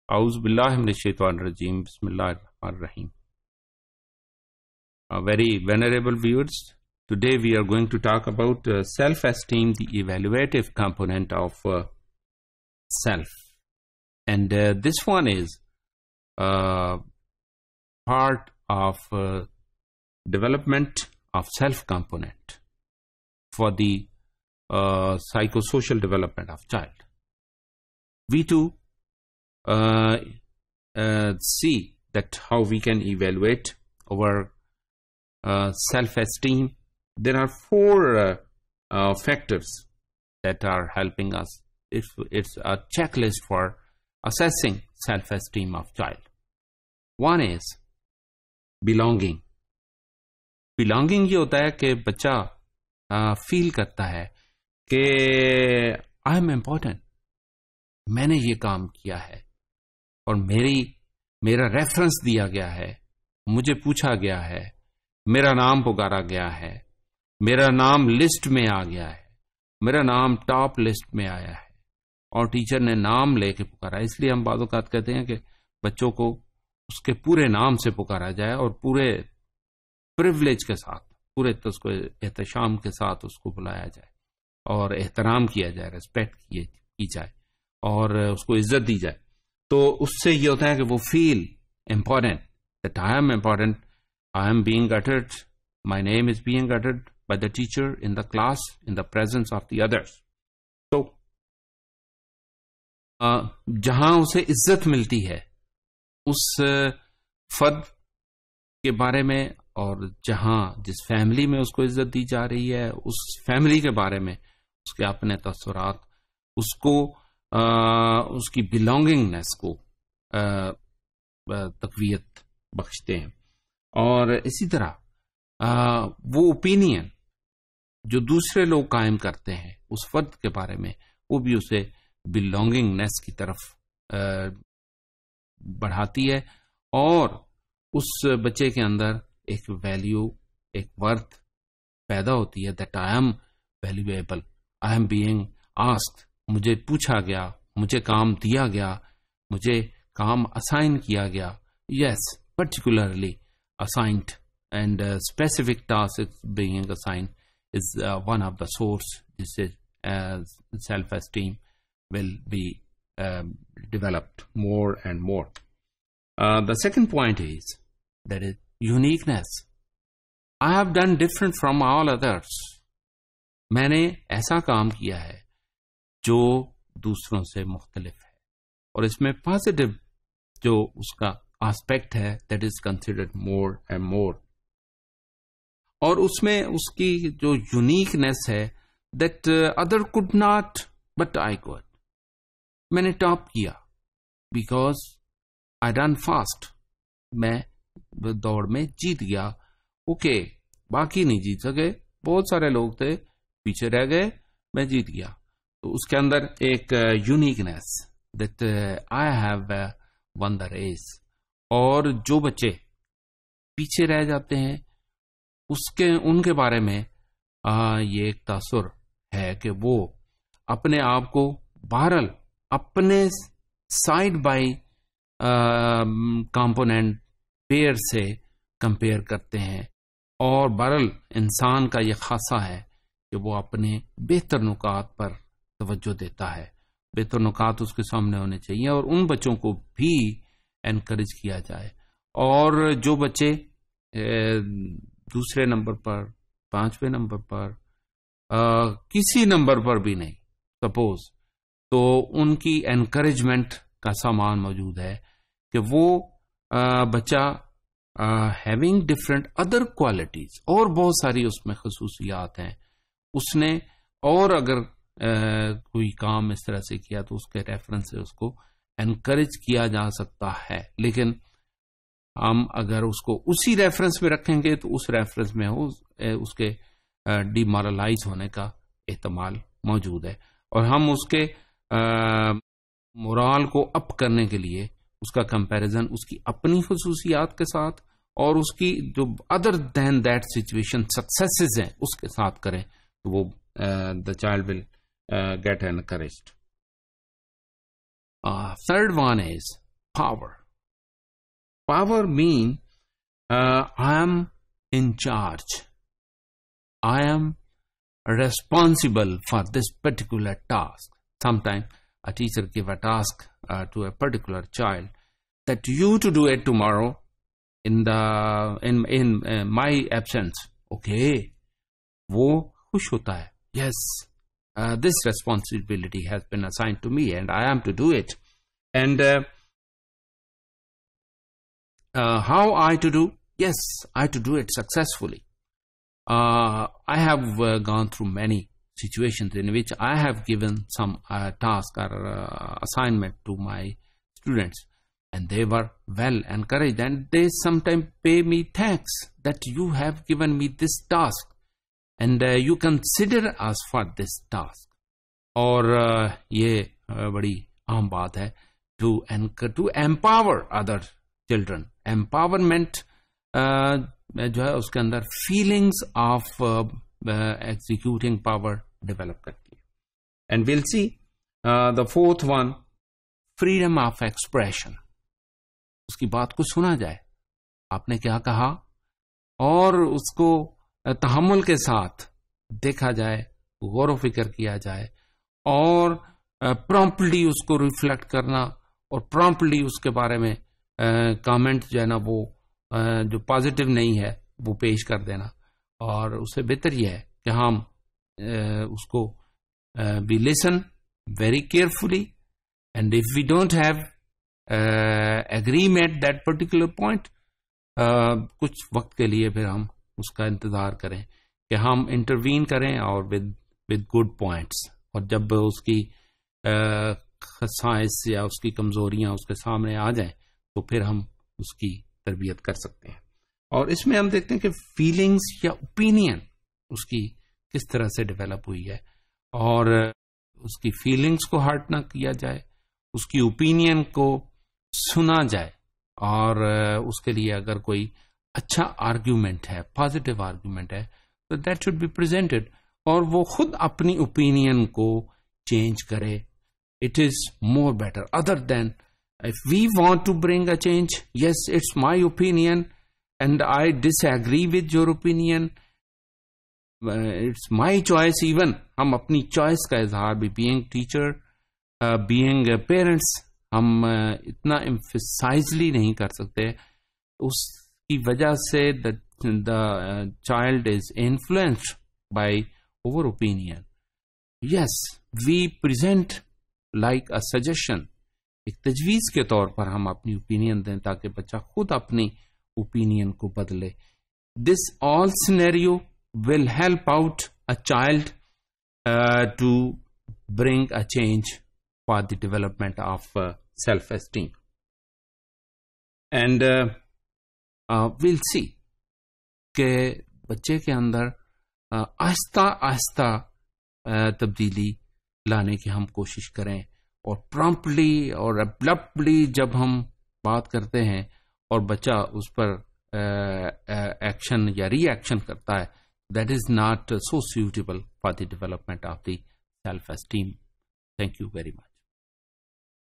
اعوذ باللہ من الشیطان الرجیم بسم اللہ الرحمن الرحیم. Very venerable viewers, today we are going to talk about self-esteem, the evaluative component of self. And this one is part of development of self component for the psychosocial development of child. We too see that how we can evaluate our self-esteem. There are four factors that are helping us. It's a checklist for assessing self-esteem of child. One is belonging. Belonging یہ ہوتا ہے کہ بچہ فیل کرتا ہے کہ I am important. میں نے یہ کام کیا ہے اور میرا ریفرنس دیا گیا ہے, مجھے پوچھا گیا ہے, میرا نام پکارا گیا ہے, میرا نام لسٹ میں آ گیا ہے, میرا نام ٹاپ لسٹ میں آیا ہے اور ٹیچر نے نام لے کے پکارا. اس لیے ہم بعض اوقات کہتے ہیں کہ بچوں کو اس کے پورے نام سے پکارا جائے اور پورے پریولیج کے ساتھ, پورے اس کو احتشام کے ساتھ اس کو بلایا جائے اور احترام کیا جائے, ریسپیکٹ کی جائے اور اس کو عزت دی جائے. تو اس سے یہ ہوتا ہے کہ وہ feel important, that I am important, I am being uttered, my name is being uttered by the teacher in the class in the presence of the others. تو جہاں اسے عزت ملتی ہے اس فرد کے بارے میں, اور جہاں جس فیملی میں اس کو عزت دی جا رہی ہے اس فیملی کے بارے میں اس کے اپنے تاثرات اس کو اس کی بلانگنگنیس کو تقویت بخشتے ہیں. اور اسی طرح وہ اوپینین جو دوسرے لوگ قائم کرتے ہیں اس فرد کے بارے میں, وہ بھی اسے بلانگنگنیس کی طرف بڑھاتی ہے اور اس بچے کے اندر ایک ویلیو, ایک ورتھ پیدا ہوتی ہے, that I M valuable, I am being asked, مجھے پوچھا گیا, مجھے کام دیا گیا, مجھے کام اسائن کیا گیا. Yes, particularly assigned and specific task being assign is one of the source جس سے self esteem will be developed more and more. The second point is that is uniqueness. I have done different from all others. میں نے ایسا کام کیا ہے جو دوسروں سے مختلف ہے, اور اس میں پازیٹو جو اس کا آسپیکٹ ہے that is considered more and more. اور اس میں اس کی جو یونیکنیس ہے that other could not but I could. میں نے ٹاپ کیا بیکاز آئی ڈن فاسٹ, میں دوڑ میں جیت گیا. اوکے, باقی نہیں جیت سکے, بہت سارے لوگ تھے پیچھے رہ گئے, میں جیت گیا. تو اس کے اندر ایک uniqueness that I have won the race. اور جو بچے پیچھے رہ جاتے ہیں ان کے بارے میں یہ ایک تاثر ہے کہ وہ اپنے آپ کو بہرحال اپنے سائڈ بائی کمپوننٹ پیئر سے کمپیئر کرتے ہیں, اور بہرحال انسان کا یہ خاصہ ہے کہ وہ اپنے بہتر نکات پر توجہ دیتا ہے. بہتر نکات اس کے سامنے ہونے چاہیے اور ان بچوں کو بھی انکریج کیا جائے. اور جو بچے دوسرے نمبر پر, پانچویں نمبر پر, کسی نمبر پر بھی نہیں سپوز, تو ان کی انکریجمنٹ کا سامان موجود ہے کہ وہ بچہ ہیونگ ڈفرینٹ ادر کوالٹیز, اور بہت ساری اس میں خصوصیات ہیں اس نے, اور اگر کوئی کام اس طرح سے کیا تو اس کے ریفرنس سے اس کو انکریج کیا جا سکتا ہے. لیکن ہم اگر اس کو اسی ریفرنس میں رکھیں گے تو اس ریفرنس میں اس کے ڈی مورلائز ہونے کا احتمال موجود ہے, اور ہم اس کے مورال کو اپ کرنے کے لیے اس کا کمپیریزن اس کی اپنی خصوصیات کے ساتھ اور اس کی جو other than that situation successes ہیں اس کے ساتھ کریں تو وہ the child will get encouraged. Third one is power. Power mean I am in charge. I am responsible for this particular task. Sometimes a teacher give a task to a particular child that you to do it tomorrow in my absence. Okay, وہ خوش ہوتا ہے. Yes, this responsibility has been assigned to me and I am to do it. And how I to do? Yes, I to do it successfully. I have gone through many situations in which I have given some task or assignment to my students, and they were well encouraged, and they sometimes pay me thanks that you have given me this task and you consider us for this task. اور یہ بڑی عام بات ہے to empower other children. Empowerment جو ہے اس کے اندر feelings of executing power develop کرتی ہے. And we'll see the fourth one, freedom of expression. اس کی بات کو سنا جائے, آپ نے کیا کہا, اور اس کو تحمل کے ساتھ دیکھا جائے, غور و فکر کیا جائے, اور پرومپٹلی اس کو ریفلیکٹ کرنا, اور پرومپٹلی اس کے بارے میں کامنٹ جو ہے نا وہ جو پازیٹیو نہیں ہے وہ پیش کر دینا. اور اس سے بہتر یہ ہے کہ ہم اس کو we listen very carefully, and if we don't have agreement that particular point, کچھ وقت کے لیے پھر ہم اس کا انتظار کریں کہ ہم انٹروین کریں اور with good points. اور جب اس کی خصائص یا اس کی کمزوریاں اس کے سامنے آ جائیں تو پھر ہم اس کی تربیت کر سکتے ہیں. اور اس میں ہم دیکھتے ہیں کہ فیلنگس یا اوپینین اس کی کس طرح سے ڈیولپ ہوئی ہے, اور اس کی فیلنگس کو ہرٹ نہ کیا جائے, اس کی اوپینین کو سنا جائے, اور اس کے لیے اگر کوئی اچھا آرگیومنٹ ہے, پازیٹیو آرگیومنٹ ہے, تو دیٹ شوڈ بی پریزنٹڈ, اور وہ خود اپنی اوپینین کو چینج کرے. It is more better other than if we want to bring a change. Yes, it's my opinion and I disagree with your opinion. It's my choice. Even ہم اپنی choice کا اظہار بھی being teacher, being parents, ہم اتنا emphasizely نہیں کر سکتے. اس کی وجہ سے the child is influenced by our opinion. Yes, we present like a suggestion. ایک تجویز کے طور پر ہم اپنی اوپینین دیں تاکہ بچہ خود اپنی اوپینین کو بدلے. This all scenario will help out a child to bring a change for the development of self-esteem. And we'll see کہ بچے کے اندر آہستہ آہستہ تبدیلی لانے کی ہم کوشش کریں, اور پرامپٹلی اور ابرپٹلی جب ہم بات کرتے ہیں اور بچہ اس پر ایکشن یا ری ایکشن کرتا ہے, that is not so suitable for the development of the self esteem. Thank you very much.